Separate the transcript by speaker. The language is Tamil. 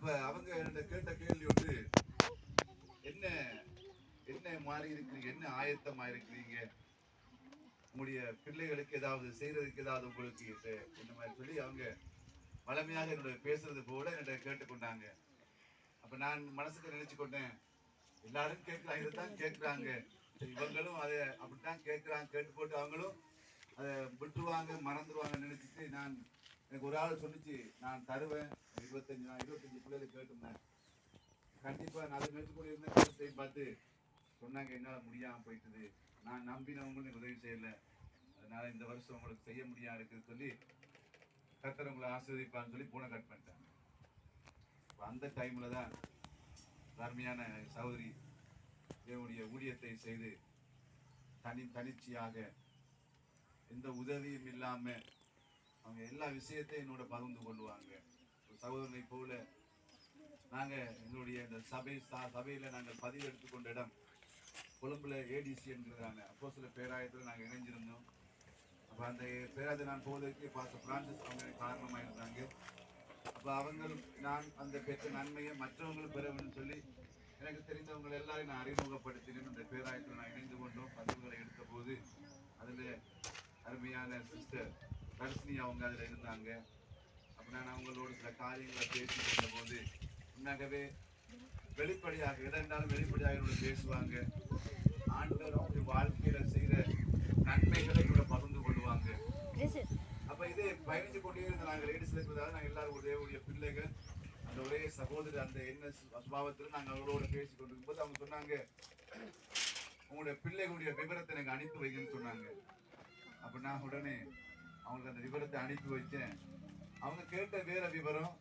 Speaker 1: அப்ப அவங்க கேட்ட கேள்வி வந்து, என்ன என்ன மாறி இருக்கிறீங்க, என்ன ஆயத்தமா இருக்கிறீங்க, உங்களுடைய பிள்ளைகளுக்கு ஏதாவது செய்யறதுக்கு ஏதாவது உங்களுக்கு இந்த மாதிரி சொல்லி அவங்க வளமையாக என்னோட பேசுறது போல என்னோட கேட்டுக்கொண்டாங்க. அப்ப நான் மனசுக்கு நினைச்சு கொண்டேன், எல்லாரும் கேட்கிறாங்க, இதைத்தான் கேட்கிறாங்க, இவங்களும் அதை அப்படித்தான் கேட்கிறாங்க, கேட்டு போட்டு அவங்களும் அதை விட்டுருவாங்க மறந்துடுவாங்க நினைச்சிட்டு நான் எனக்கு ஒரு ஆள் சொல்லிச்சு நான் தருவேன் 25 பிள்ளைகளுக்கு கேட்டுருந்தேன். கண்டிப்பா நான் அதை மேற்கொண்டு இருந்த கருத்தை பார்த்து சொன்னாங்க, என்னால முடியாம போயிட்டுது, நான் நம்பினவங்களும் உதவி செய்யல, அதனால இந்த வருஷம் உங்களுக்கு செய்ய முடியாது இருக்குன்னு சொல்லி கர்த்தர் உங்களை ஆசீர்வதிப்பான்னு சொல்லி போனை கட் பண்ணிட்டேன். அந்த டைம்ல தான் அருமையான சகோதரி என்னுடைய ஊழியத்தை செய்து தனிச்சியாக எந்த உதவியும் இல்லாம அவங்க எல்லா விஷயத்தையும் என்னோட பகிர்ந்து கொள்வாங்க. சகோதரனை போல நாங்க எங்களுடைய இந்த சபையில நாங்கள் பதிவு எடுத்துக்கொண்ட இடம் கொழும்புல ஏடிசி என்கிறதான அப்போ சில பேராயத்தில் நாங்கள் இணைஞ்சிருந்தோம். அப்ப அந்த பேராயத்தை நான் போவதற்கு பாஸ்டர் பிரான்சிஸ் அவங்க காரணமாக இருந்தாங்க. அப்ப அவங்களும் நான் அந்த பெற்ற நன்மையை மற்றவங்களும் பெற வேண்டும் சொல்லி எனக்கு தெரிந்தவங்களை எல்லாரையும் நான் அறிமுகப்படுத்தினேன். அந்த பேராயத்தில் நான் இணைந்து கொண்டோம். பதிவுகளை எடுத்த போது அதுல அருமையான சிஸ்டர் தர்ஷினி அவங்க அதுல இருந்தாங்க. அப்ப நான் அவங்களோட சில காரியங்களை பேசி கொண்ட போது உண்மையாகவே வெளிப்படையாக எதை இருந்தாலும் வெளிப்படையாக என்னோட பேசுவாங்க. ஆண்டவர் அவங்களுடைய வாழ்க்கையில செய்த நன்மைகளை கூட பகிர்ந்து கொள்வாங்க. அப்ப இதே பயணிச்சு கொண்டே இருந்த நாங்கள் லேடிஸ்ல இருக்கிறதால நாங்கள் எல்லாரும் ஒரே பிள்ளைகள், அந்த ஒரே சகோதரர், அந்த என்ன சுபாவத்தில் நாங்கள் அவங்களோட பேசி கொண்டிருக்கும் போது அவங்க சொன்னாங்க, உங்களுடைய பிள்ளைகளுடைய விவரத்தை எனக்கு அனுப்பி வைங்கன்னு சொன்னாங்க. அப்ப நான் உடனே அவங்களுக்கு அந்த விவரத்தை அனுப்பி வச்சேன். அவங்க கேட்ட வேற விவரம்